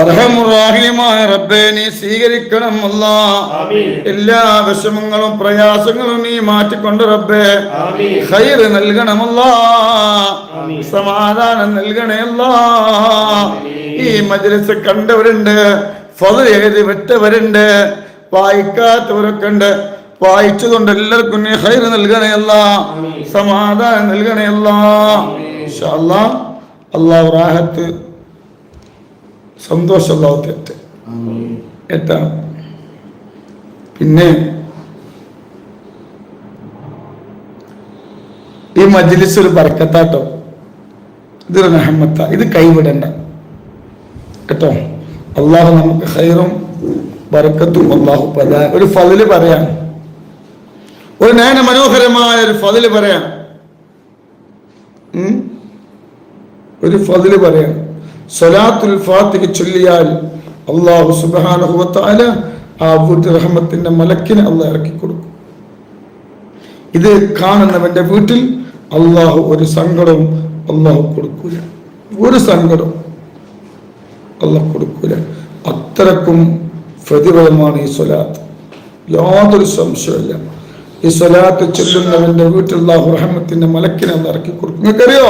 അർഹമുർ-റഹീമായ റബ്ബേ നീ സ്വീകരിക്കണം അല്ലാഹ്. എല്ലാ വിഷമങ്ങളും പ്രയാസങ്ങളും നീ മാറ്റിക്കൊണ്ട് റബ്ബേ ഖൈർ നൽകണം അല്ലാഹ്. സമാധാനം നൽകണേ അല്ലാഹ്. ഈ മജ്ലിസ് കണ്ടവരുണ്ട്, ഫള് എഴുതി വിട്ടവരുണ്ട്, വായിക്കാത്തവരൊക്കെ ഉണ്ട്. വായിച്ചതുകൊണ്ട് എല്ലാവർക്കും നീ ഖൈർ നൽകണേ അല്ലാഹ്, സമാധാനം നൽകണേ അല്ലാഹ്. ഇൻഷാ അല്ലാഹ് അല്ലാഹു റാഹത്ത് സന്തോഷം അല്ലാഹു തരട്ടെ. ഏട്ടാ പിന്നെ ഈ മജ്ലിസ് ഒരു ബർക്കത്താട്ടോ, ഇതൊരു റഹ്മത്താ. ഇത് കൈവിടണ്ട കേട്ടോ. അള്ളാഹു നമുക്ക് ഖൈറും ബർക്കത്തും അള്ളാഹു ഒരു ഫളില് പറയാം, ഒരു നയന മനോഹരമായ ഒരു ഫളില് പറയാം, ഒരു ഫളില് പറയാം. സ്വലാത്തുൽ ഫാത്തിഹ ചൊല്ലിയാൽ അള്ളാഹു സുബ്ഹാനഹു വ തആല ആ വീട്ടിൽ റഹ്മത്തിന്റെ മലക്കിനെ അള്ളാഹ് ഇറക്കി കൊടുക്കും. ഇത് കാണുന്നവന്റെ വീട്ടിൽ അള്ളാഹു ഒരു സങ്കടവും അള്ളാഹു കൊടുക്കൂല, ഒരു സങ്കടവും അള്ളാഹു കൊടുക്കൂല. അത്രക്കും പ്രതിഫലമാണ് ഈ സ്വലാത്ത്, യാതൊരു സംശയമില്ല. ഈ സ്വലാത്ത് ചൊല്ലുന്നവന്റെ വീട്ടിൽ അള്ളാഹു റഹ്മത്തിന്റെ മലക്കിനെ അള്ളാഹ് ഇറക്കി കൊടുക്കും. നിങ്ങൾക്കറിയോ,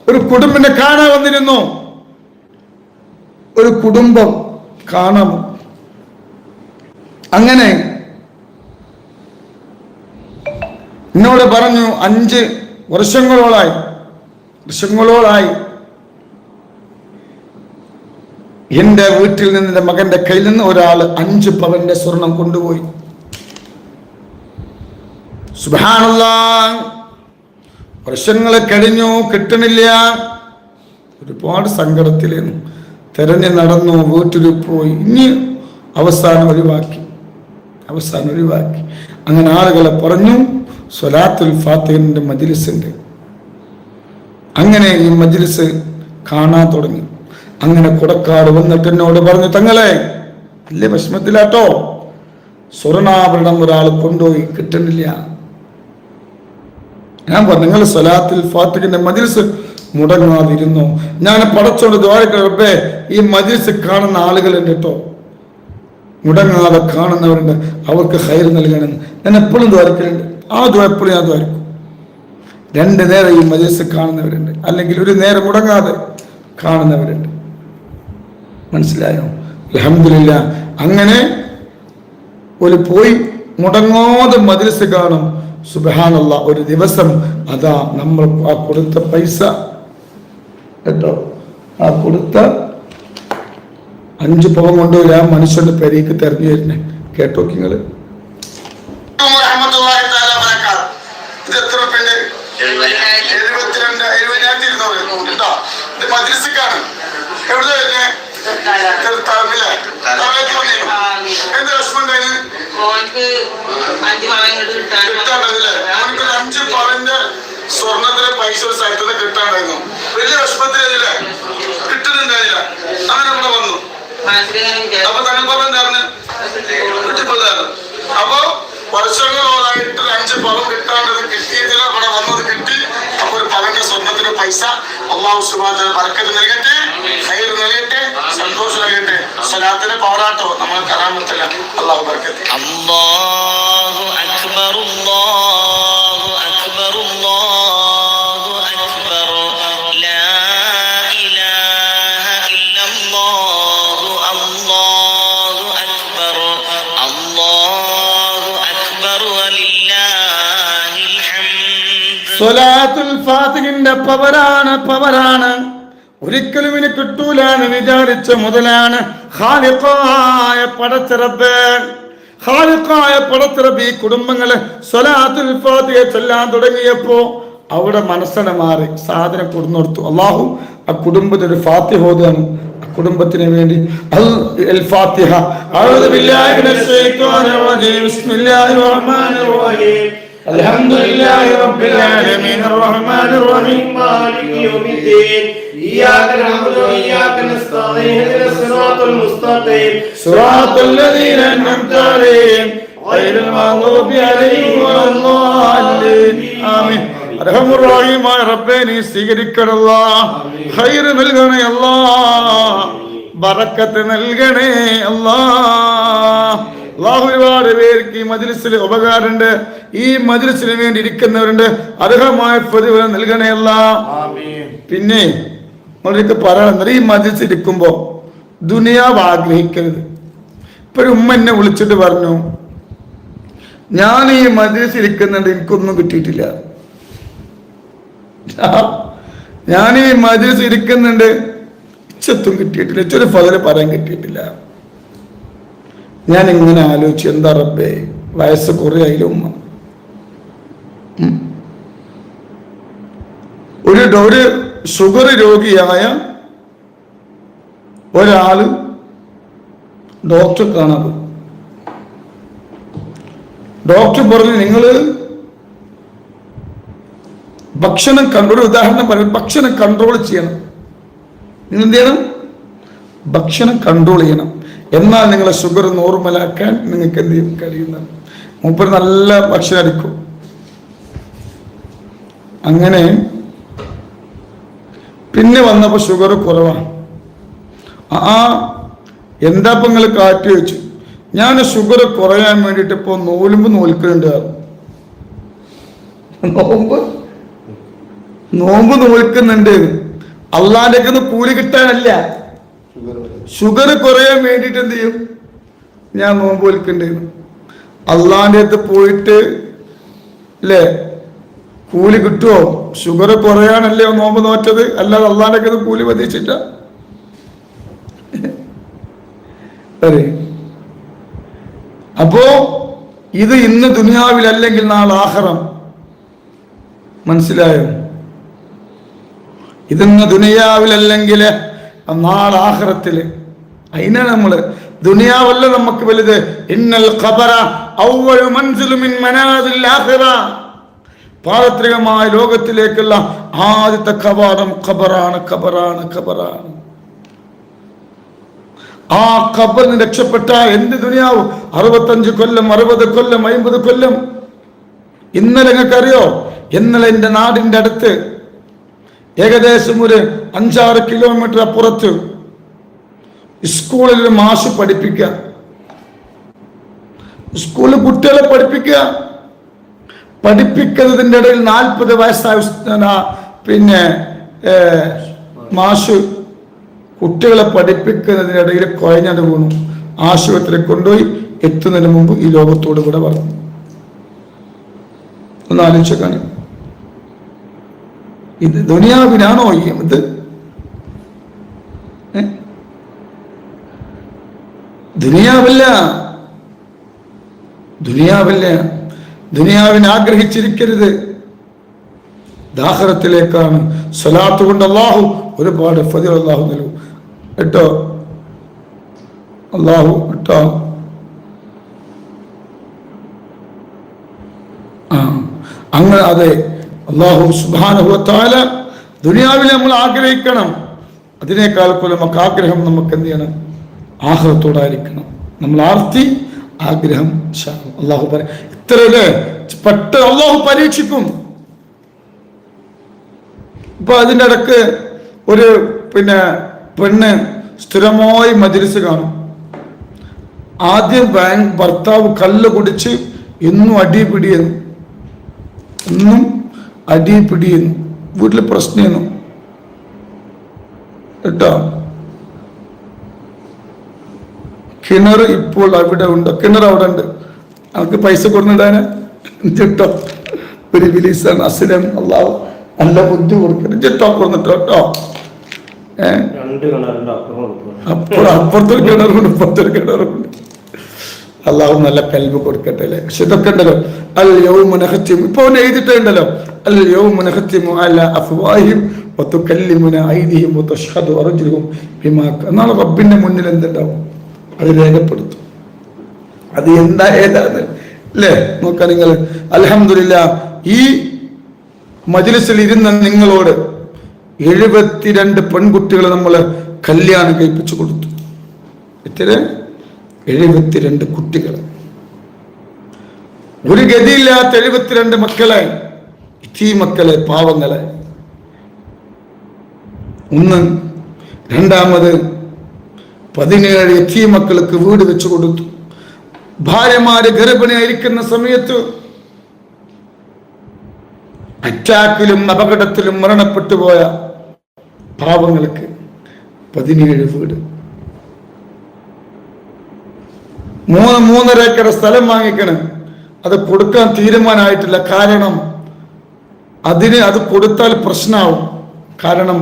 ഒരു കുടുംബനെ കാണാൻ വന്നിരുന്നു, ഒരു കുടുംബം കാണാം. അങ്ങനെ എന്നോട് പറഞ്ഞു, 5 വർഷങ്ങളോളായി എന്റെ വീട്ടിൽ നിന്ന് എന്റെ മകന്റെ കയ്യിൽ നിന്ന് ഒരാൾ 5 പവന്റെ സ്വർണം കൊണ്ടുപോയി. സുബ്ഹാനല്ലാഹ്, വർഷങ്ങൾ കഴിഞ്ഞു, കിട്ടണില്ല. ഒരുപാട് സങ്കടത്തിലേന്നു, തെരഞ്ഞു നടന്നു, വീട്ടിൽ പോയി. ഇനി അവസാനം ഒഴിവാക്കി. അങ്ങനെ ആളുകളെ പറഞ്ഞു, സ്വലാത്തുൽ ഫാത്തിഹിന്റെ മജ്ലിസ് ഉണ്ട്. അങ്ങനെ ഈ മജ്ലിസ് കാണാൻ തുടങ്ങി. അങ്ങനെ കൊടക്കാട് വന്നിട്ട് എന്നോട് പറഞ്ഞു, തങ്ങളെ വലിയ വിഷമത്തിലാട്ടോ, സ്വർണ്ണാഭരണം ഒരാൾ കൊണ്ടുപോയി, കിട്ടുന്നില്ല. ഞാൻ പറഞ്ഞു, നിങ്ങൾ സ്വലാത്തുൽ ഫാത്തിഹിന്റെ മജ്ലിസ് മുടങ്ങാതിരുന്നു. ഞാൻ പടച്ചോണ്ട് ദ്വാരക്കേ, ഈ മജ്ലിസ് കാണുന്ന ആളുകളുണ്ട് കേട്ടോ, മുടങ്ങാതെ കാണുന്നവരുണ്ട്, അവർക്ക് ഖൈർ നൽകണം. ഞാൻ എപ്പോഴും ദ്വാരക്കലുണ്ട്. ആ എപ്പോഴും ഞാൻ ദ്വാരക്കും. 2 നേരം ഈ മജ്ലിസ് കാണുന്നവരുണ്ട്, അല്ലെങ്കിൽ ഒരു നേരം മുടങ്ങാതെ കാണുന്നവരുണ്ട്. മനസ്സിലായോ? അൽഹംദുലില്ലാ. അങ്ങനെ ഒരു പോയി മുടങ്ങാതെ മജ്ലിസ് കാണും. സുബ്ഹാനല്ലാഹ്, ഒരു ദിവസം അതാ നമ്മൾ ആ കൊടുത്ത പൈസ കേട്ടോ, ആ കൊടുത്ത 5 പവൻ കൊണ്ടുപോയി ആ മനുഷ്യന്റെ പെരേക്ക് തെരഞ്ഞു വരുന്നേ. കേട്ടോ നിങ്ങള്? ഇത് എത്ര പേര്? 72,200 ഇത് മദ്രസക്കാണ്. എവിടെ വരുന്നേ? എന്ത് വിഷമുണ്ടായിരുന്നു? 5 പവന്റെ സ്വർണത്തിന് പൈസ ഒരു സ്ഥലത്ത് നിന്ന് കിട്ടാണ്ടായിരുന്നു. വലിയ വിഷമത്തിലല്ലേ, കിട്ടുന്നുണ്ടായില്ല. അങ്ങനെ ഇവിടെ വന്നു. അപ്പൊ തങ്ങൾ പറഞ്ഞായിരുന്നു കിട്ടിപ്പോതായിരുന്നു. അപ്പൊ വർഷങ്ങളോളായിട്ട് 5 പവൻ കിട്ടാണ്ടത് കിട്ടിയതിൽ ഇവിടെ വന്നത് കിട്ടി. അപ്പൊ ഒരു പവന്റെ സ്വർണത്തിന്റെ പൈസ അല്ലാഹു സുബ്ഹാനഹു വ തആല ബർക്കത്ത് നൽകട്ടെ, ഖൈർ നൽകട്ടെ, സന്തോഷം നൽകട്ടെ. സ്വലാത്തിന്റെ പവറാട്ടോ നമ്മൾ കറാമത്തല്ല. അല്ലാഹു ബർക്കത്ത്. അല്ലാഹു അക്ബർ, അല്ലാഹു അക്ബർ, അല്ലാഹു അക്ബർ, ലാ ഇലാഹ ഇല്ലല്ലാഹു, അല്ലാഹു അക്ബർ, അല്ലാഹു അക്ബർ വലില്ലാഹിൽ ഹംദ്. സ്വലാത്തുൽ ഫാത്തിഹിന്റെ പവറാണ്. ഒരിക്കലും ഇനി കിട്ടൂലാന്ന് വിചാരിച്ച മുതലാണ് ഖാലിഖായ പടച്ചറബ് ഈ കുടുംബങ്ങളെ സ്വലാത്തുൽ ഫാത്തിഹ ചൊല്ലാൻ തുടങ്ങിയപ്പോ അവിടെ മനസ്സനെ മാറി, സാധനം കൊടുത്തു. അല്ലാഹു ആ കുടുംബത്തിന് ഒരു ഫാത്തിഹ ഓതുകയാണ്. ആ കുടുംബത്തിന് വേണ്ടി അൽ ഫാത്തിഹ. അഊദു ബില്ലാഹി മിനശ് ശൈത്വാനിർ റജീം. ബിസ്മില്ലാഹിർ റഹ്മാനിർ റഹീം. അൽഹംദുലില്ലാഹി റബ്ബിൽ ആലമീൻ അർറഹ്മാനിർ റഹീം മാലികി യൗമിദ്ദീൻ. إياك نعبد وإياك نستعين اهدنا الصراط المستقيم صراط الذين أنعمت عليهم غير المغضوب عليهم ولا الضالين آمين. അർഹമുർ റഹീമായ റബ്ബേ നീ സ്വീകരിക്കണല്ലാ, ഖൈർ നൽകണേ അല്ലാ, ബറക്കത്ത് നൽകണേ അല്ലാ. അല്ലാഹു ഒരുപാട് പേർക്ക് ഈ മജ്‌ലിസിൽ ഉപകാരമുണ്ട്, ഈ മജ്‌ലിസിന് വേണ്ടി ഇരിക്കുന്നവരുണ്ട്, അർഹമായ പ്രതിഫലം നൽകണേ അല്ലാ. പിന്നെ നമ്മളൊക്കെ പറയണത്, ഈ മജ്‌ലിസിൽ ഇരിക്കുമ്പോ ദുനിയാവ് ആഗ്രഹിക്കരുത്. ഇപ്പൊ ഒരു ഉമ്മ എന്നെ വിളിച്ചിട്ട് പറഞ്ഞു, ഞാൻ ഈ മജ്‌ലിസിൽ ഇരിക്കുന്നുണ്ട്, എനിക്കൊന്നും കിട്ടിയിട്ടില്ല. ഞാൻ ഈ മജ്‌ലിസിൽ ഇരിക്കുന്നുണ്ട്, ഇച്ചത്തും കിട്ടിയിട്ടില്ല, ഇച്ചൊരു ഫضല് പറയാൻ കിട്ടിയിട്ടില്ല. ഞാൻ ഇങ്ങനെ ആലോചിച്ചു, എന്താ റബ്ബേ, വയസ്സ് കുറെ ആയില്ല ഉമ്മ. ഒരു ഷുഗർ രോഗിയായ ഒരാള് ഡോക്ടർ കാണാൻ പോയി. ഡോക്ടർ പറഞ്ഞു, നിങ്ങള് ഭക്ഷണം ഒരു ഉദാഹരണം പറയും, ഭക്ഷണം കൺട്രോൾ ചെയ്യണം. നിങ്ങൾ എന്ത് ചെയ്യണം? ഭക്ഷണം കൺട്രോൾ ചെയ്യണം. എന്നാൽ നിങ്ങളെ ഷുഗർ നോർമലാക്കാൻ നിങ്ങൾക്ക് എന്ത് ചെയ്യും കഴിയുന്നത്? മൂപ്പര് നല്ല ഭക്ഷണം അടിക്കും. അങ്ങനെ പിന്നെ വന്നപ്പോ ഷുഗർ കുറവാണ്. എന്താ ഇപ്പൊ നിങ്ങൾ കാട്ടി വെച്ചു? ഞാൻ ഷുഗർ കുറയാൻ വേണ്ടിട്ട് ഇപ്പൊ നോൽക്കുന്നുണ്ട്. നോമ്പ് നോൽക്കുന്നുണ്ട്. അള്ളാന്റെ ഒക്കെ കൂലി കിട്ടാനല്ല, ഷുഗർ കുറയാൻ വേണ്ടിട്ട് എന്ത് ചെയ്യും? ഞാൻ നോമ്പ് നോൽക്കുന്നുണ്ട്. അള്ളാന്റെ അടുത്ത് പോയിട്ട് അല്ലേ കൂലി കിട്ടുമോ? ഷുഗർ കുറയാനല്ലേ നോമ്പ് നോറ്റത്, അല്ലാതെ അള്ളാന്റെ ഒക്കെ കൂലി പ്രതീക്ഷിച്ച. അപ്പോ ഇത് ഇന്ന് ദുനിയാവിലല്ലെങ്കിൽ നാളെ ആഖിറം. മനസ്സിലായോ? ഇതിന്ന് ദുനിയാവിലല്ലെങ്കിൽ നാളെ ആഖിറത്തില്. അതിനാണ് നമ്മള്, ദുനിയാവല്ല നമുക്ക് വലുത്. ഇന്നൽ ഖബറ അവ്വലു മൻസിലു മിൻ മനാസിൽ ആഖിറ. പാരത്രികമായ ലോകത്തിലേക്കുള്ള ആദ്യത്തെ കവാടം ഖബറാണ്, ഖബറാണ്, ഖബറാണ്. ആ ഖബറിന് രക്ഷപ്പെട്ട എന്ത് ദുനിയാവ്? 65 കൊല്ലം, 60 കൊല്ലം, 50 കൊല്ലം. ഇന്നലെ നിങ്ങൾക്കറിയോ, ഇന്നലെ എൻ്റെ നാടിൻ്റെ അടുത്ത് ഏകദേശം ഒരു 5-6 കിലോമീറ്റർ അപ്പുറത്ത് സ്കൂളിൽ മാഷ് പഠിപ്പിക്കുക, സ്കൂളിൽ കുട്ടികളെ പഠിപ്പിക്കുന്നതിൻ്റെ ഇടയിൽ 40 വയസ്സായ പിന്നെ മാഷ് കുട്ടികളെ പഠിപ്പിക്കുന്നതിനിടയിൽ കുഴഞ്ഞത് വീണു. ആശുപത്രി കൊണ്ടുപോയി, എത്തുന്നതിന് മുമ്പ് ഈ ലോകത്തോട് കൂടെ പറഞ്ഞു. ഒന്ന് ആലോചിച്ചേക്കാണ്. ഇത് ദുനിയാവിനാണോ ഇത്? ദുനിയാവില്ല, ദുനിയാവിനെ ആഗ്രഹിച്ചിരിക്കരുത്, ആഖിറത്തിലേക്കാണ്. സ്വലാത്ത് കൊണ്ട് അല്ലാഹു ഒരുപാട് ഫضീൽ അല്ലാഹു നൽകും കേട്ടോ. അല്ലാഹു കേട്ടോ. അങ്ങനെ അതെ, അല്ലാഹു സുബ്ഹാനഹു വ തആല ദുനിയാവിൽ നമ്മൾ ആഗ്രഹിക്കണം. അതിനേക്കാൾ പോലും നമുക്ക് ആഗ്രഹം നമുക്ക് എന്ത് ചെയ്യണം? ആഖിറത്തോടായിരിക്കണം. നമ്മൾ ആർത്തി ആഗ്രഹം. അല്ലാഹു പറയും ഇത്രയല്ലേ പെട്ടെന്ന് അല്ലാഹു പരീക്ഷിക്കും. ഇപ്പൊ അതിൻ്റെ ഇടക്ക് ഒരു പെണ്ണ് സ്ഥിരമായി മജ്‌ലിസ് കാണും. ആദ്യം ഭർത്താവ് കല്ല് കുടിച്ച് എന്നും അടിപിടിയെന്നു, വീട്ടിൽ പ്രശ്നമെന്നു കേട്ടോ. കിണർ ഇപ്പോൾ അവിടെ ഉണ്ട്, കിണർ അവിടെ ഉണ്ട്, അവർക്ക് പൈസ കൊടുത്തിടാന് കേട്ടോ. ഒരു വിലീസാണ് അസ്ലം. അല്ലാഹു നല്ല ബുദ്ധി കൊടുക്കണം ചെട്ടോ, കൊടുത്തിട്ടോ കേട്ടോ. അപ്പുറത്തൊരു കിണറുണ്ട്, ഇപ്പുറത്തൊരു കിണറുണ്ട്. അല്ലാഹു നല്ല കൽബ് കൊടുക്കട്ടെ അല്ലേ. പക്ഷെ ഇതൊക്കെ ഉണ്ടല്ലോ, അൽ യൗമ നഖ്തിമു, ഇപ്പൊ അവൻ എഴുതിട്ടുണ്ടല്ലോ, അൽ യൗമ നഖ്തിമു അലാ അഫ്വാഹിം വതുകല്ലിമുനാ ഐദിഹിം വതശ്ഹദു അർജുലുഹും ബിമാ. എന്നാണ് റബ്ബിന്റെ മുന്നിൽ എന്തുണ്ടാവും? അത് രേഖപ്പെടുത്തും. അത് എന്താ ഏതാണ് അല്ലേ? നോക്കാം നിങ്ങൾ. അൽഹംദുലില്ലാഹ്, ഈ മജ്‌ലിസിൽ ഇരുന്ന നിങ്ങളോട് 72 പെൺകുട്ടികളെ നമ്മൾ കല്യാണം കഴിപ്പിച്ചു കൊടുത്തു. എത്ര? 72 കുട്ടികൾ. ഒരു ഗതിയില്ലാത്ത 72 മക്കളെ, ഈ മക്കളെ, പാവങ്ങളെ. ഒന്ന്. രണ്ടാമത് 17 യതീം മക്കൾക്ക് വീട് വെച്ചു കൊടുത്തു. ഭാര്യമാര് ഗർഭിണിയായിരിക്കുന്ന സമയത്ത് അറ്റാക്കിലും അപകടത്തിലും മരണപ്പെട്ടു പോയ പാവങ്ങൾക്ക് 17 വീട്. 3.5 ഏക്കർ സ്ഥലം വാങ്ങിക്കണം. അത് കൊടുക്കാൻ തീരുമാനമായിട്ടില്ല. കാരണം അത് കൊടുത്താൽ പ്രശ്നമാവും. കാരണം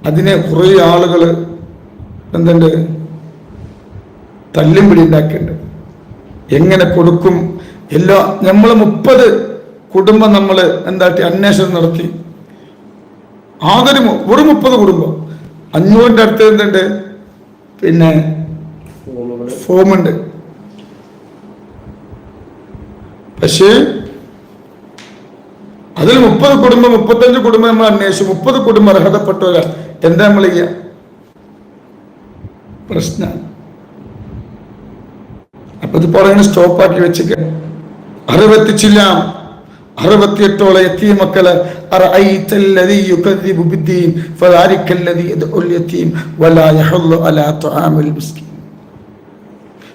അതിനെ കുറെ ആളുകൾ എന്തുണ്ട് തല്ലും പിടി ഉണ്ടാക്കിയിട്ടുണ്ട്. എങ്ങനെ കൊടുക്കും എല്ലാം നമ്മൾ 30 കുടുംബം നമ്മൾ എന്താട്ടി അന്വേഷണം നടത്തി. ആകെ ഒരു 30 കുടുംബം 500ന്റെ അടുത്ത് എന്തുണ്ട് പിന്നെ ഫോമുണ്ട്. പക്ഷേ അതിൽ 30 കുടുംബം 35 കുടുംബം നമ്മൾ അന്വേഷിച്ചു. 30 കുടുംബം അർഹതപ്പെട്ടവരാ. എന്താ നമ്മൾ ചെയ്യാ? പ്രശ്നം. അപ്പൊ ഇത് പറയുന്നത് സ്റ്റോപ്പാക്കി വെച്ചിട്ട് 68 യതീം മക്കള്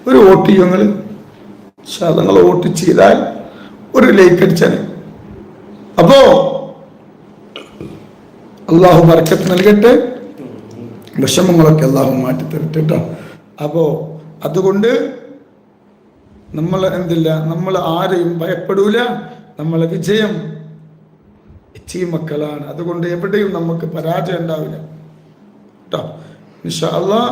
ഒരു വോട്ട് ഞങ്ങള് നിങ്ങൾ വോട്ട് ചെയ്താൽ ഒരു ലൈക്ക് അടിച്ചാൽ അപ്പോ അള്ളാഹു ബർക്കത്ത് നൽകട്ടെ. വിഷമങ്ങളൊക്കെ അള്ളാഹു മാറ്റി തരട്ടെ കേട്ടോ. അപ്പോ അതുകൊണ്ട് നമ്മൾ എന്തില്ല, നമ്മൾ ആരെയും ഭയപ്പെടൂല. നമ്മളെ വിജയം യതീം മക്കളാണ്. അതുകൊണ്ട് എവിടെയും നമുക്ക് പരാജയം ഉണ്ടാവില്ല കേട്ടോ. ഇൻഷാ അല്ലാഹ്